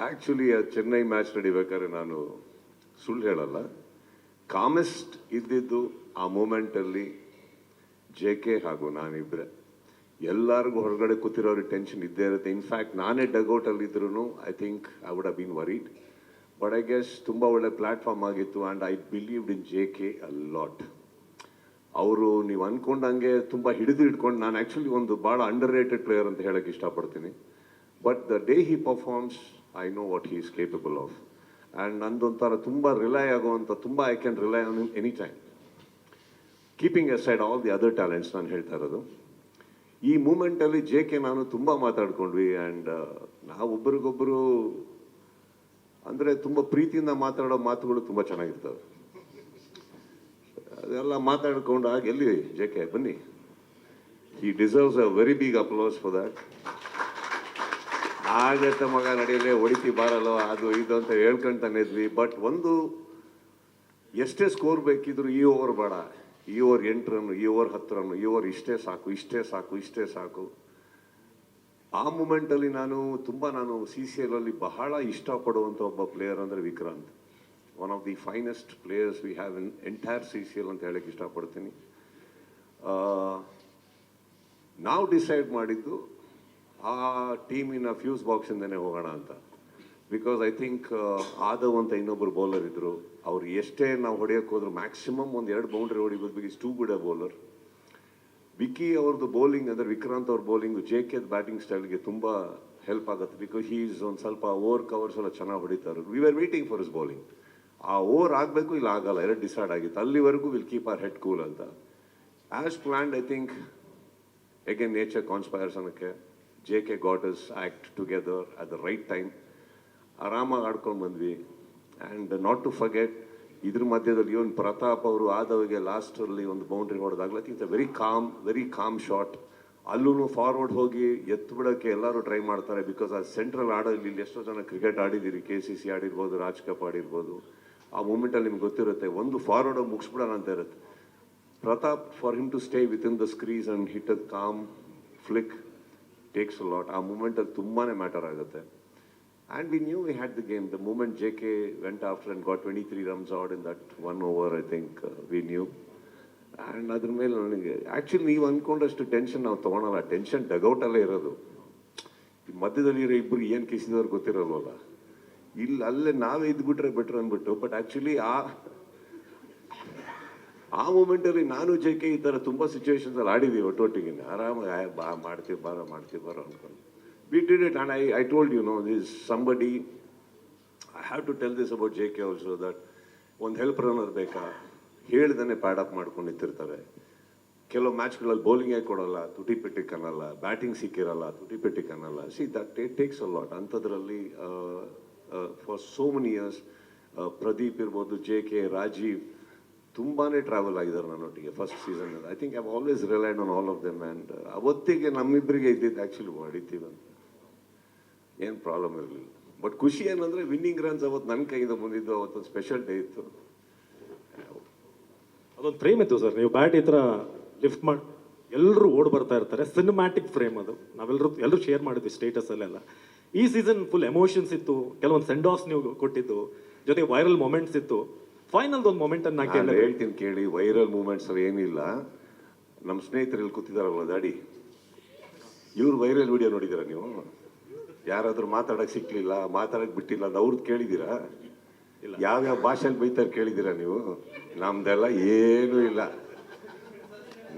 Actually ಆ Chennai match ನಡಿಬೇಕಾದ್ರೆ ನಾನು ಸುಳ್ಳು ಹೇಳಲ್ಲ, ಕಾಮೆಸ್ಟ್ ಇದ್ದಿದ್ದು ಆ ಮೂಮೆಂಟಲ್ಲಿ ಜೆ ಕೆ ಹಾಗೂ ನಾನಿಬ್ಬರೇ. ಎಲ್ಲರಿಗೂ ಹೊರಗಡೆ ಕೂತಿರೋರಿಗೆ ಟೆನ್ಷನ್ ಇದ್ದೇ ಇರುತ್ತೆ. ಇನ್ಫ್ಯಾಕ್ಟ್ ನಾನೇ ಡಗ್ಔಟಲ್ಲಿ ಇದ್ರೂ I think I would have been varied. But I guess ತುಂಬ ಒಳ್ಳೆ ಪ್ಲ್ಯಾಟ್ಫಾರ್ಮ್ ಆಗಿತ್ತು and I believed in J K a lot. ಅವರು ನೀವು ಅಂದ್ಕೊಂಡಂಗೆ ತುಂಬ ಹಿಡ್ಕೊಂಡು, ನಾನು ಆ್ಯಕ್ಚುಲಿ ಒಂದು ಭಾಳ ಅಂಡರ್ ರೇಟೆಡ್ ಪ್ಲೇಯರ್ ಅಂತ ಹೇಳೋಕ್ಕೆ ಇಷ್ಟಪಡ್ತೀನಿ. But the day he performs I know what he is capable of. And ನಂದೊಂಥರ ತುಂಬ ರಿಲೈ ಆಗುವಂಥ, ತುಂಬ I can rely on him any time, keeping aside all the other talents. ನಾನು ಹೇಳ್ತಾ ಇರೋದು ಈ ಮೂಮೆಂಟಲ್ಲಿ ಜೆ ಕೆ ನಾನು ತುಂಬ ಮಾತಾಡ್ಕೊಂಡ್ವಿ. ಆ್ಯಂಡ್ ನಾವು ಒಬ್ರಿಗೊಬ್ಬರು ಅಂದರೆ ತುಂಬ ಪ್ರೀತಿಯಿಂದ ಮಾತಾಡೋ ಮಾತುಗಳು ತುಂಬ ಚೆನ್ನಾಗಿರ್ತವೆ. ಅದೆಲ್ಲ ಮಾತಾಡ್ಕೊಂಡಾಗ ಎಲ್ಲಿ ಜೆ ಕೆ ಬನ್ನಿ, he deserves a very big applause for that. ಆಗತ್ತೆ ಮಗ ನಡೆಯಲೇ ಹೊಡಿತಿ ಬಾರಲ್ಲೋ ಅದು ಇದು ಅಂತ ಹೇಳ್ಕೊಂತಾನೆ ಇದ್ವಿ. ಬಟ್ ಒಂದು ಎಷ್ಟೇ ಸ್ಕೋರ್ ಬೇಕಿದ್ರು ಈ ಓವರ್ ಬೇಡ, ಈ ಓವರ್ 8 ರನ್, ಈ ಓವರ್ 10 ರನ್, ಈ ಓವರ್ ಇಷ್ಟೇ ಸಾಕು, ಇಷ್ಟೇ ಸಾಕು, ಇಷ್ಟೇ ಸಾಕು. ಆ ಮೂಮೆಂಟಲ್ಲಿ ನಾನು ಸಿ ಸಿ ಎಲ್ ಬಹಳ ಇಷ್ಟಪಡುವಂಥ ಒಬ್ಬ ಪ್ಲೇಯರ್ ಅಂದರೆ Vikrant. One of the finest players we have in entire C C L ಅಂತ ಹೇಳಕ್ಕೆ ಇಷ್ಟಪಡ್ತೀನಿ. ನಾವು ಡಿಸೈಡ್ ಮಾಡಿದ್ದು ಆ ಟೀಮಿನ ಫ್ಯೂಸ್ ಬಾಕ್ಸಿಂದನೇ ಹೋಗೋಣ ಅಂತ. ಬಿಕಾಸ್ ಐ ಥಿಂಕ್ ಆದವ್ ಅಂತ ಇನ್ನೊಬ್ಬರು ಬೌಲರ್ ಇದ್ದರು. ಅವ್ರು ಎಷ್ಟೇ ನಾವು ಹೊಡೆಯೋಕ್ಕೆ ಹೋದ್ರು ಮ್ಯಾಕ್ಸಿಮಮ್ ಒಂದು 2 ಬೌಂಡ್ರಿ ಹೊಡಿಬೋದು. Because too good a bowler. Vicky ಅವ್ರದ್ದು ಬೌಲಿಂಗ್ ಅಂದರೆ ವಿಕ್ರಾಂತ್ ಅವ್ರ ಬೌಲಿಂಗು ಜೆ ಕೆದ ಬ್ಯಾಟಿಂಗ್ ಸ್ಟೈಲ್ಗೆ ತುಂಬ ಹೆಲ್ಪ್ ಆಗುತ್ತೆ. ಬಿಕಾಸ್ ಹೀ ಈಸ್ ಒಂದು ಸ್ವಲ್ಪ ಓವರ್ ಕವರ್ಸ್ ಎಲ್ಲ ಚೆನ್ನಾಗಿ ಹೊಡಿತಾರೆ. We are waiting for his bowling. ಆ ಓವರ್ ಆಗಬೇಕು, ಇಲ್ಲ ಆಗಲ್ಲ, 2 ಡಿಸೈಡ್ ಆಗಿತ್ತು. ಅಲ್ಲಿವರೆಗೂ will keep our head cool ಅಂತ. As planned I think again nature conspires ಅನ್ನೋಕ್ಕೆ J K got his act together at the right time. ಆರಾಮಾಗಿ ಆಡ್ಕೊಂಡು ಬಂದ್ವಿ. ಆ್ಯಂಡ್ ನಾಟ್ ಟು ಫರ್ಗೆಟ್, ಇದ್ರ ಮಧ್ಯದಲ್ಲಿ ಇವನ್ ಪ್ರತಾಪ್ ಅವರು ಆದವಿಗೆ ಲಾಸ್ಟಲ್ಲಿ ಒಂದು ಬೌಂಡ್ರಿ ಹೊಡೆದಾಗಲ I think very calm shot. ಅಲ್ಲೂ ಫಾರ್ವರ್ಡ್ ಹೋಗಿ ಎತ್ತು ಬಿಡೋಕ್ಕೆ ಎಲ್ಲರೂ ಟ್ರೈ ಮಾಡ್ತಾರೆ. ಬಿಕಾಸ್ ಆ ಸೆಂಟ್ರಲ್ ಆಡೋಲ್ಲಿ ಇಲ್ಲಿ ಎಷ್ಟೋ ಜನ ಕ್ರಿಕೆಟ್ ಆಡಿದ್ದೀರಿ, KCC ಆಡಿರ್ಬೋದು, ರಾಜ್ ಕಪ್ ಆಡಿರ್ಬೋದು. ಆ ಮೂಮೆಂಟಲ್ಲಿ ನಿಮ್ಗೆ ಗೊತ್ತಿರುತ್ತೆ, ಒಂದು ಫಾರ್ವರ್ಡ್ ಹೋಗಿ ಮುಗಿಸ್ಬಿಡೋಣ ಅಂತ ಇರುತ್ತೆ. Pratap for him to stay within the crease and hit a calm flick takes a lot. ಆ ಮೂಮೆಂಟಲ್ಲಿ ತುಂಬಾ ಮ್ಯಾಟರ್ ಆಗುತ್ತೆ. And we knew we had the game. The moment JK went after and got 23 runs out in that 1 over, I think we knew. And ಅದ್ರ ಮೇಲೆ ನನಗೆ actually ನೀವು ಅಂದ್ಕೊಂಡಷ್ಟು tension ನಾವು ತೊಗೊಳಲ್ಲ. Tension ಡಗೌಟಲ್ಲೇ ಇರೋದು. ಈ ಮಧ್ಯದಲ್ಲಿ ಇರೋ ಇಬ್ಬರು ಏನು ಕಿಸಿದವ್ರು ಗೊತ್ತಿರೋಲ್ವಲ್ಲ, ಇಲ್ಲಿ ಅಲ್ಲೇ ನಾವೇ ಇದ್ಬಿಟ್ರೆ ಬೆಟ್ರ್ ಅಂದ್ಬಿಟ್ಟು. ಬಟ್ ಆ್ಯಕ್ಚುಲಿ ಆ ಮೂಮೆಂಟಲ್ಲಿ ನಾನು JK ಈ ಥರ ತುಂಬ ಸಿಚುವೇಶನ್ಸಲ್ಲಿ ಆಡಿದ್ದೀವಿ ಒಟ್ಟೊಟ್ಟಿಗೆ. ಆರಾಮಾಗಿ ಮಾಡ್ತೀವಿ ಬಾರೋ ಅಂದ್ಕೊಂಡು. We did it, and I told you, this somebody, I have to tell this about JK also, that ಒಂದು ಹೆಲ್ಪ್ ರನ್ನರ್ ಬೇಕಾ ಹೇಳ್ದೇ ಪ್ಯಾಡ್ ಅಪ್ ಮಾಡ್ಕೊಂಡು ನಿಂತಿರ್ತಾರೆ. ಕೆಲವು ಮ್ಯಾಚ್ಗಳಲ್ಲಿ ಬೌಲಿಂಗೇ ಕೊಡಲ್ಲ, ತುಟಿ ಪಿಟಿಕ್ ಅನ್ನಲ್ಲ, ಬ್ಯಾಟಿಂಗ್ ಸಿಕ್ಕಿರಲ್ಲ, ತುಟಿ ಪಿಟಿಕ್ ಅನ್ನಲ್ಲ. See that it takes a lot. ಅಂಥದ್ರಲ್ಲಿ for so many years Pradeep ಇರ್ಬೋದು, JK, ರಾಜೀವ್ ತುಂಬಾ ಟ್ರಾವೆಲ್ ಆಗಿದ್ದಾರೆ ನನ್ನೊಟ್ಟಿಗೆ first season. I think I always relied on all of them. And ಅವತ್ತಿಗೆ ನಮ್ಮಿಬ್ಬರಿಗೆ ಇದ್ದಿದ್ದು ಆ್ಯಕ್ಚುಲಿ ಹೊಡಿತೀವಿ ಅಂತ ಏನು ಪ್ರಾಬ್ಲಮ್ ಇರಲಿಲ್ಲ. ಬಟ್ ಖುಷಿ ಏನಂದರೆ ವಿನ್ನಿಂಗ್ ರನ್ಸ್ ಅವತ್ತು ನನ್ನ ಕೈಯಿಂದ ಬಂದಿದ್ದು. ಅವತ್ತೊಂದು ಸ್ಪೆಷಲ್ ಡೇ ಇತ್ತು. ಅದೊಂದು ಫ್ರೇಮ್ ಇತ್ತು ಸರ್, ನೀವು ಬ್ಯಾಟ್ ಈ ಥರ ಲಿಫ್ಟ್ ಮಾಡಿ ಎಲ್ಲರೂ ಓಡ್ ಬರ್ತಾ ಇರ್ತಾರೆ. ಸಿನಿಮ್ಯಾಟಿಕ್ ಫ್ರೇಮ್ ಅದು. ಎಲ್ಲರೂ ಶೇರ್ ಮಾಡಿದ್ವಿ ಸ್ಟೇಟಸಲ್ಲೆಲ್ಲ. ಈ ಸೀಸನ್ ಫುಲ್ ಎಮೋಷನ್ಸ್ ಇತ್ತು, ಕೆಲವೊಂದು ಸೆಂಡ್ ಆಫ್ಸ್ ನೀವು ಕೊಟ್ಟಿದ್ದು, ಜೊತೆಗೆ ವೈರಲ್ ಮೂಮೆಂಟ್ಸ್ ಇತ್ತು. ಫೈನಲ್ ಒಂದು ಮೂಮೆಂಟ್ ಅನ್ನ ಹೇಳ್ತೀನಿ ಕೇಳಿ. ವೈರಲ್ ಮೂಮೆಂಟ್ಸ್ ಏನಿಲ್ಲ. ನಮ್ಮ ಸ್ನೇಹಿತರು ಇಲ್ಲಿ ಕೂತಿದಾರಲ್ಲ ದಾಡಿ, ಇವ್ರು ವೈರಲ್ ವಿಡಿಯೋ ನೋಡಿದ್ದೀರಾ ನೀವು? ಯಾರಾದ್ರೂ ಮಾತಾಡಕ್ಕೆ ಸಿಕ್ಲಿಲ್ಲ, ಮಾತಾಡಕ್ಕೆ ಬಿಟ್ಟಿಲ್ಲ ಅಂತ ಅವ್ರದ್ದು ಕೇಳಿದ್ದೀರಾ? ಯಾವ್ಯಾವ ಭಾಷೆಯಲ್ಲಿ ಬೈತಾರೆ ಕೇಳಿದ್ದೀರಾ ನೀವು? ನಮ್ದೆಲ್ಲ ಏನೂ ಇಲ್ಲ.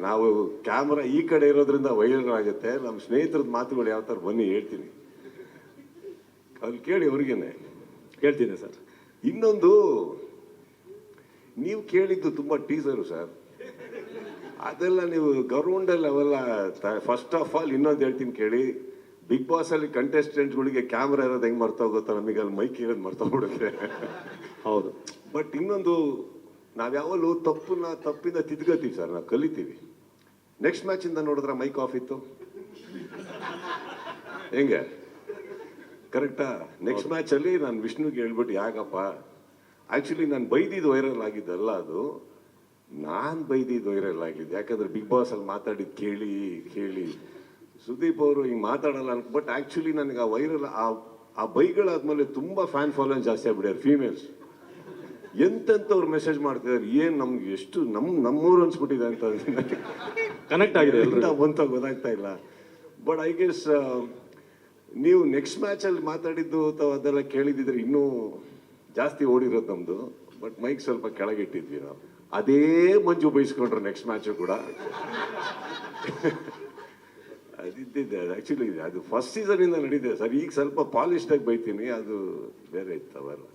ನಾವು ಕ್ಯಾಮ್ರಾ ಈ ಕಡೆ ಇರೋದ್ರಿಂದ ವೈರಲ್ ಆಗುತ್ತೆ. ನಮ್ಮ ಸ್ನೇಹಿತರದ್ದು ಮಾತುಗಳು ಯಾವ ಥರ ಬನ್ನಿ ಹೇಳ್ತೀನಿ, ಅಲ್ಲಿ ಕೇಳಿ. ಅವ್ರಿಗೇನೆ ಹೇಳ್ತೀನಿ ಸರ್. ಇನ್ನೊಂದು, ನೀವು ಕೇಳಿದ್ದು ತುಂಬ ಟೀಸರು ಸರ್, ಅದೆಲ್ಲ ನೀವು ಗ್ರೌಂಡಲ್ಲಿ ಅವೆಲ್ಲ. ಫಸ್ಟ್ ಆಫ್ ಆಲ್ ಇನ್ನೊಂದು ಹೇಳ್ತೀನಿ ಕೇಳಿ. ಬಿಗ್ ಬಾಸ್ ಅಲ್ಲಿ ಕಂಟೆಸ್ಟೆಂಟ್ಗಳಿಗೆ ಕ್ಯಾಮ್ರಾ ಇರೋದು ಹೆಂಗೆ ಮರ್ತೋಗುತ್ತೋ, ನಮಗೆ ಅಲ್ಲಿ ಮೈಕ್ ಇರೋದು ಮರ್ತೋಗ್ಬಿಡುತ್ತೆ. ಹೌದು. ಬಟ್ ಇನ್ನೊಂದು, ನಾವ್ಯಾವಲ್ಲೂ ತಪ್ಪಿಂದ ತಿದ್ಕೋತೀವಿ ಸರ್, ನಾವು ಕಲಿತೀವಿ. ನೆಕ್ಸ್ಟ್ ಮ್ಯಾಚಿಂದ ನೋಡಿದ್ರೆ ಮೈಕ್ ಆಫ್ ಇತ್ತು, ಹೆಂಗೆ ಕರೆಕ್ಟಾ? ನೆಕ್ಸ್ಟ್ ಮ್ಯಾಚಲ್ಲಿ ನಾನು ವಿಷ್ಣುಗೆ ಹೇಳ್ಬಿಟ್ಟು, ಯಾಕಪ್ಪ ಆ್ಯಕ್ಚುಲಿ ನಾನು ಬೈದಿದ್ದು ವೈರಲ್ ಆಗಿದ್ದಲ್ಲ, ಅದು ನಾನು ಬೈದಿದ್ದು ವೈರಲ್ ಆಗಿದ್ದು. ಯಾಕಂದ್ರೆ ಬಿಗ್ ಬಾಸ್ ಅಲ್ಲಿ ಮಾತಾಡಿದ್ದು ಕೇಳಿ ಸುದೀಪ್ ಅವರು ಹಿಂಗೆ ಮಾತಾಡಲ್ಲ ಅನ್ಕೊ. ಬಟ್ ಆ್ಯಕ್ಚುಲಿ ನನಗೆ ಆ ವೈರಲ್ ಆ ಬೈಗಳಾದ್ಮೇಲೆ ತುಂಬ ಫ್ಯಾನ್ ಫಾಲೋಯಿಂಗ್ ಜಾಸ್ತಿ ಆಗ್ಬಿಡ್ಯಾರ ಫೀಮೇಲ್ಸ್. ಎಂತೆಂಥವ್ರು ಮೆಸೇಜ್ ಮಾಡ್ತಿದ್ದಾರೆ, ಏನು ನಮ್ಗೆ ಎಷ್ಟು ನಮ್ಮೂರು ಅನ್ಸ್ಬಿಟ್ಟಿದೆ ಅಂತ ಕನೆಕ್ಟ್ ಆಗಿದೆ ಎಲ್ರಿಗೂ. ಬಂತ ಗೊತ್ತಾಗ್ತಾ ಇಲ್ಲ. ಬಟ್ ಐ ಗೆಸ್ ನೀವು ನೆಕ್ಸ್ಟ್ ಮ್ಯಾಚಲ್ಲಿ ಮಾತಾಡಿದ್ದು ಅಥವಾ ಅದೆಲ್ಲ ಕೇಳಿದಿದ್ರೆ ಇನ್ನೂ ಜಾಸ್ತಿ ಓಡಿರೋದು ನಮ್ಮದು. ಬಟ್ ಮೈಕ್ ಸ್ವಲ್ಪ ಕೆಳಗಿಟ್ಟಿದ್ವಿ ನಾವು. ಅದೇ ಮಂಜು ಬೈಸ್ಕೊಂಡ್ರು ನೆಕ್ಸ್ಟ್ ಮ್ಯಾಚು ಕೂಡ. ಅದಿದ್ದಿದೆ ಆ್ಯಕ್ಚುಲಿ ಅದು ಫಸ್ಟ್ ಸೀಸನಿಂದ ನಡೀತಿದೆ ಸರ್. ಈಗ ಸ್ವಲ್ಪ ಪಾಲಿಶ್ಡಾಗಿ ಬೈತೀನಿ, ಅದು ಬೇರೆ ಇತ್ತು ಅವೆಲ್ಲ.